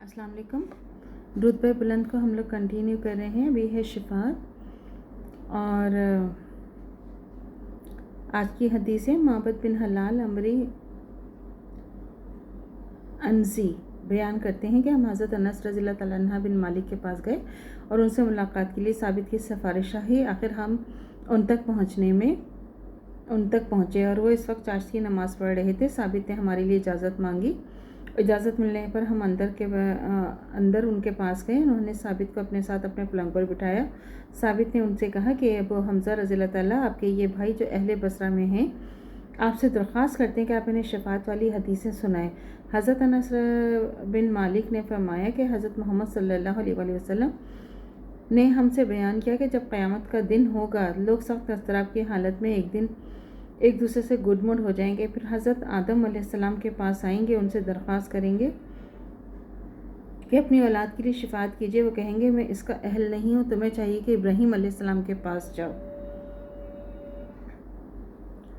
अस्सलाम वालेकुम। रुतबे बुलंद को हम लोग कंटिन्यू कर रहे हैं। अभी है शिफात और आज की हदीस है माबद बिन हलाल अमरी अनजी बयान करते हैं कि हम हज़रत अनस रज़ियल्लाहु तआला अन्हा बिन मालिक के पास गए और उनसे मुलाकात के लिए साबित की सिफारिश ही। आखिर हम उन तक पहुँचे और वो इस वक्त चाश की नमाज़ पढ़ रहे थे। साबित ने हमारे लिए इजाज़त मांगी। इजाज़त मिलने पर हम अंदर उनके पास गए। उन्होंने साबित को अपने साथ अपने पलंग पर बिठाया। साबित ने उनसे कहा कि अबू हमज़ा रज़ियल्लाहु तआला आपके ये भाई जो अहले बसरा में हैं आपसे दरख्वास्त करते हैं कि आप इन्हें शफ़ाअत वाली हदीसें सुनाएं। हज़रत अनस बिन मालिक ने फरमाया कि हज़रत मोहम्मद सल्लल्लाहु अलैहि वसल्लम ने हमसे बयान किया कि जब क़यामत का दिन होगा लोग सख्त अज़राब की हालत में एक दूसरे से गुडमुड हो जाएंगे। फिर हज़रत आदम अलैहिस्सलाम के पास आएंगे, उनसे दरख्वास्त करेंगे कि अपनी औलाद के लिए शिफात कीजिए। वो कहेंगे मैं इसका अहल नहीं हूँ, तुम्हें चाहिए कि इब्राहीम अलैहिस्सलाम के पास जाओ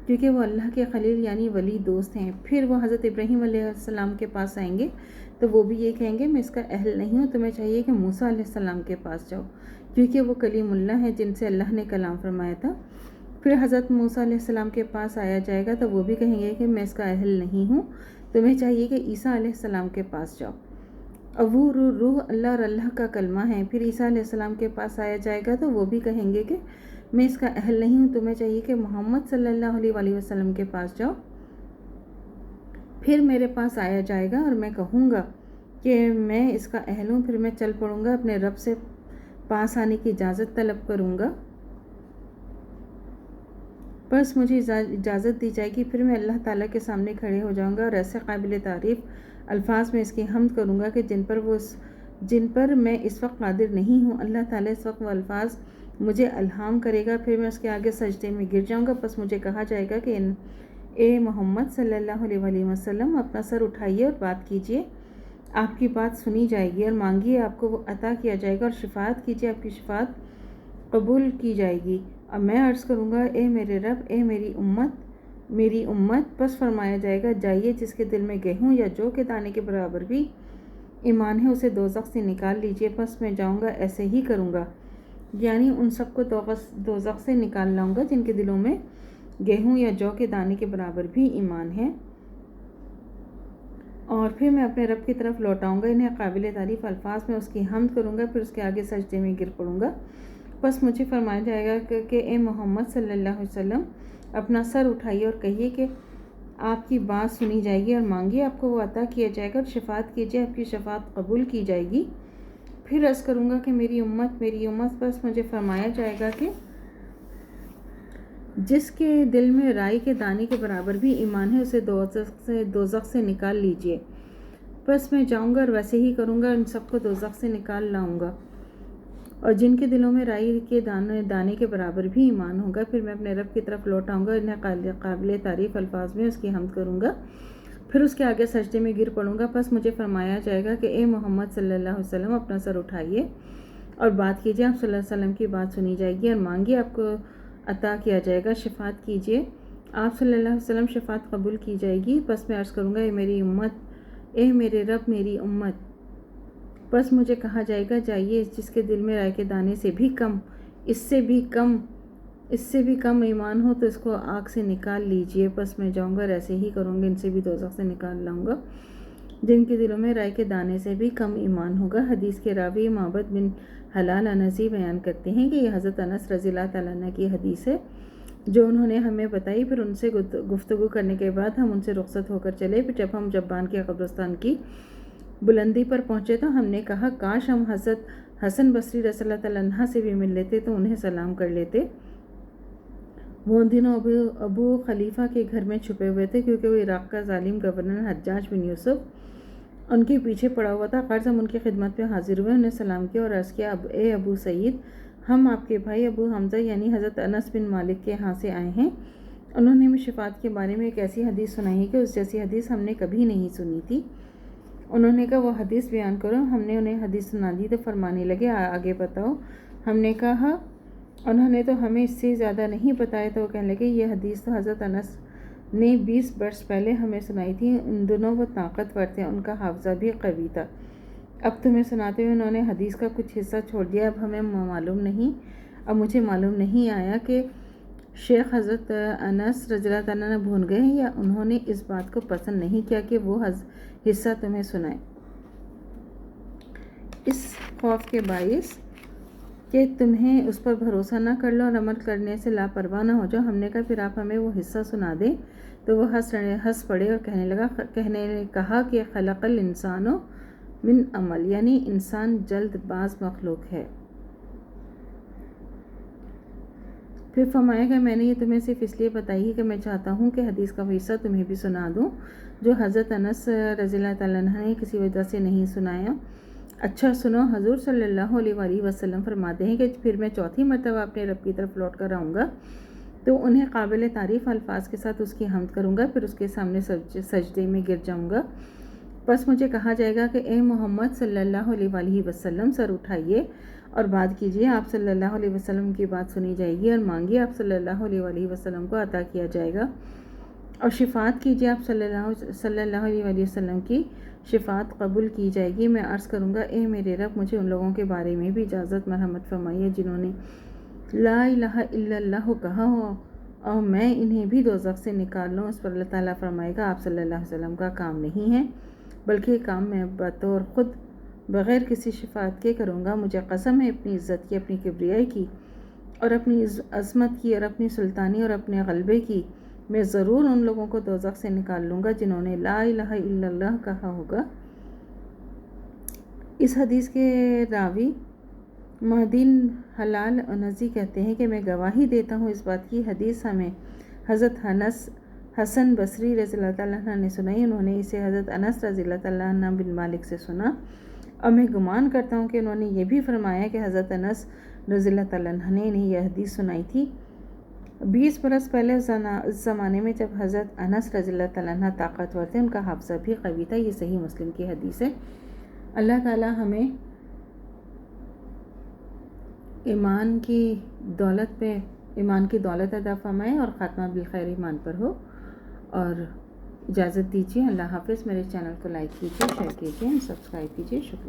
क्योंकि वो अल्लाह के खलील यानी वली दोस्त हैं। फिर वो हज़रत इब्राहीम अलैहिस्सलाम के पास आएंगे तो वो भी ये कहेंगे मैं इसका अहल नहीं हूँ, तुम्हें चाहिए कि मूसा अलैहिस्सलाम के पास जाओ क्योंकि वो कलीमुल्लाह हैं जिनसे अल्लाह ने कलाम फरमाया था। फिर हज़रत मूसा अलैहिस्सलाम के पास आया जाएगा तो वो भी कहेंगे कि मैं इसका अहल नहीं हूँ, तुम्हें चाहिए कि ईसा अलैहिस्सलाम के पास जाओ। अब वो रूह अल्लाह और अल्लाह का कलमा है। फिर ईसा अलैहिस्सलाम के पास आया जाएगा तो वो भी कहेंगे कि मैं इसका अहल नहीं हूँ, तुम्हें चाहिए कि मोहम्मद सल्लल्लाहु अलैहि वसल्लम के पास जाओ। फिर मेरे पास आया जाएगा और मैं कहूँगा कि मैं इसका अहल हूँ। फिर मैं चल पड़ूँगा, अपने रब से पास आने की इजाज़त तलब करूँगा, बस मुझे इजाज़त दी जाएगी। फिर मैं अल्लाह ताला के सामने खड़े हो जाऊँगा और ऐसे काबिल तारीफ़ अल्फाज में इसकी हम्द करूँगा कि जिन पर मैं इस वक्त कादिर नहीं हूँ। अल्लाह ताला इस वक्त वो अल्फाज मुझे अल्हाम करेगा। फिर मैं उसके आगे सजदे में गिर जाऊँगा। बस मुझे कहा जाएगा कि ए मोहम्मद सल्लल्लाहु अलैहि वसल्लम अपना सर उठाइए और बात कीजिए, आपकी बात सुनी जाएगी, और मांगिए आपको वो अता किया जाएगा, और शिफात कीजिए आपकी शिफात कबूल की जाएगी। अब मैं अर्ज़ करूँगा ए मेरे रब, ए मेरी उम्मत। बस फरमाया जाएगा जाइए, जिसके दिल में गेहूँ या जौ के दाने के बराबर भी ईमान है उसे दोज़ख से निकाल लीजिए। बस मैं जाऊँगा, ऐसे ही करूँगा, यानी उन सबको दोज़ख से निकाल लाऊँगा जिनके दिलों में गेहूँ या जौ के दाने के बराबर भी ईमान है, और फिर मैं अपने रब की तरफ लौटाऊँगा इन्हें काबिल तारीफ़ अल्फाज में उसकी हम्द करूँगा। फिर उसके आगे सजदे में गिर पड़ूँगा। बस मुझे फरमाया जाएगा कि ए मोहम्मद सल्लल्लाहु अलैहि वसल्लम अपना सर उठाइए और कहिए कि आपकी बात सुनी जाएगी, और मांगिए आपको वो अता किया जाएगा, और शिफात कीजिए आपकी शफात कबूल की जाएगी। फिर अर्ज़ करूँगा कि मेरी उम्मत। बस मुझे फरमाया जाएगा कि जिसके दिल में राई के दाने के बराबर भी ईमान है उसे दोज़ख से निकाल लीजिए। बस मैं जाऊँगा और वैसे ही करूँगा, उन सबको दोज़ख से निकाल लाऊँगा, और जिनके दिलों में राई के दाने के बराबर भी ईमान होगा। फिर मैं अपने रब की तरफ लौट आऊँगा, इन्हें काबिल तारीफ़ अल्फाज में उसकी हम्द करूँगा। फिर उसके आगे सजदे में गिर पड़ूँगा। बस मुझे फरमाया जाएगा कि ए मोहम्मद सल्लल्लाहु अलैहि वसल्लम अपना सर उठाइए और बात कीजिए, आप सल्लल्लाहु अलैहि वसल्लम की बात सुनी जाएगी, और मांगिए आपको अता किया जाएगा। शिफात कीजिए, आप सल्लल्लाहु अलैहि वसल्लम शिफात कबूल की जाएगी। बस मैं अर्ज़ करूँगा ए मेरी उम्मत, ए मेरे रब मेरी उम्मत। बस मुझे कहा जाएगा जाइए, जिसके दिल में राई के दाने से भी कम, इससे भी कम ईमान हो तो इसको आग से निकाल लीजिए। बस मैं जाऊँगा और ऐसे ही करूँगा, इनसे भी दोज़ख से निकाल लाऊँगा जिनके दिलों में राई के दाने से भी कम ईमान होगा। हदीस के रावी माबद बिन हलाल अनसी बयान करते हैं कि यह हज़रत अनस रज़ियल्लाहु तआला अन्हु की हदीस है जो उन्होंने हमें बताई। फिर उनसे गुफ्तगू करने के बाद हम उनसे रुखसत होकर चले। फिर जब हम जब्बान के कब्रिस्तान की बुलंदी पर पहुँचे तो हमने कहा काश हम हज़रत हसन बसरी रज़ियल्लाहु तआला अन्हु से भी मिल लेते तो उन्हें सलाम कर लेते। वो उन दिनों अबू खलीफ़ा के घर में छुपे हुए थे क्योंकि वो इराक़ का ज़ालिम गवर्नर हज्जाज बिन यूसुफ उनके पीछे पड़ा हुआ था। क़र्ज़ हम उनकी खिदमत में हाजिर हुए, उन्हें सलाम किया और अर्ज़ किया ए अबू सईद, हम आपके भाई अबू हमज़ा यानी हज़रत अनस बिन मालिक के यहाँ से आए हैं। उन्होंने हमें शिफात के बारे में एक ऐसी हदीस सुनाई है कि उस जैसी हदीस हमने कभी नहीं सुनी थी। उन्होंने कहा वो हदीस बयान करो। हमने उन्हें हदीस सुना दी तो फरमाने लगे आगे बताओ। हमने कहा उन्होंने तो हमें इससे ज़्यादा नहीं बताया। तो वो कहने लगे ये हदीस तो हज़रत अनस ने 20 वर्ष पहले हमें सुनाई थी। उन दोनों वो ताकतवर थे, उनका हाफ़ज़ा भी कवी था। اب تمہیں سناتے ہوئے انہوں نے حدیث کا کچھ حصہ چھوڑ دیا. اب مجھے معلوم نہیں آیا کہ شیخ حضرت انس رضی اللہ تعالیٰ عنہ بھول گئے یا انہوں نے اس بات کو پسند نہیں کیا کہ وہ حصہ تمہیں سنائے، اس خوف کے باعث کہ تمہیں اس پر بھروسہ نہ کر لو اور عمل کرنے سے لاپرواہ نہ ہو جاؤ. ہم نے کہا پھر آپ ہمیں وہ حصہ سنا دیں. تو وہ ہنس پڑے اور کہا کہ خلق الانسان من عمل، یعنی انسان جلد باز مخلوق ہے. پھر فرمایا کہ میں نے یہ تمہیں صرف اس لیے بتائی ہے کہ میں چاہتا ہوں کہ حدیث کا وہ حصہ تمہیں بھی سنا دوں جو حضرت انس رضی اللہ تعالیٰ عنہ نے کسی وجہ سے نہیں سنایا. اچھا سنو، حضور صلی اللہ علیہ وآلہ وسلم فرماتے ہیں کہ پھر میں چوتھی مرتبہ اپنے رب کی طرف لوٹ کر آؤں گا تو انہیں قابل تعریف الفاظ کے ساتھ اس کی حمد کروں گا، پھر اس کے سامنے سجدے میں گر جاؤں گا. پس مجھے کہا جائے گا کہ اے محمد صلی اللہ علیہ وآلہ وسلم، سر اٹھائیے اور بات کیجیے. آپ صلی اللہ علیہ وسلم کی بات سنی جائے گی اور مانگیے، آپ صلی اللہ علیہ وآلہ وسلم کو عطا کیا جائے گا. اور شفاعت کیجیے، آپ صلی اللہ علیہ وآلہ وسلم کی شفاعت قبول کی جائے گی. میں عرض کروں گا اے میرے رب، مجھے ان لوگوں کے بارے میں بھی اجازت مرحمت فرمائیے جنہوں نے لا الہ الا اللہ کہا ہو اور میں انہیں بھی دوزخ سے نکال لوں. اس پر اللہ تعالیٰ فرمائے گا آپ صلی اللہ علیہ وسلم کا کام نہیں ہے، بلکہ یہ کام میں بطور خود بغیر کسی شفاعت کے کروں گا. مجھے قسم ہے اپنی عزت کی، اپنی کبریائی کی اور اپنی عظمت کی اور اپنی سلطانی اور اپنے غلبے کی، میں ضرور ان لوگوں کو دوزخ سے نکال لوں گا جنہوں نے لا الہ الا اللہ کہا ہوگا. اس حدیث کے راوی مہدین حلال انزی کہتے ہیں کہ میں گواہی دیتا ہوں اس بات کی، حدیث ہمیں حضرت حسن بصری رضی اللہ تعالیٰ عنہ نے سنائی. انہوں نے اسے حضرت انس رضی اللہ تعالیٰ عنہ بن مالک سے سنا اور میں گمان کرتا ہوں کہ انہوں نے یہ بھی فرمایا کہ حضرت انس رضی اللہ تعالیٰ عنہ نے انہیں یہ حدیث سنائی تھی. 20 برس پہلے اس زمانے میں جب حضرت انس رضی اللہ تعالیٰ عنہ طاقتور تھے، ان کا حافظہ بھی قوی تھا. یہ صحیح مسلم کی حدیث ہے. اللہ تعالیٰ ہمیں ایمان کی دولت عطا فرمائے اور خاتمہ بالخیر ایمان پر ہو. اور اجازت دیجیے، اللہ حافظ. میرے چینل کو لائک کیجیے، شیئر کیجیے، سبسکرائب کیجیے. شکریہ.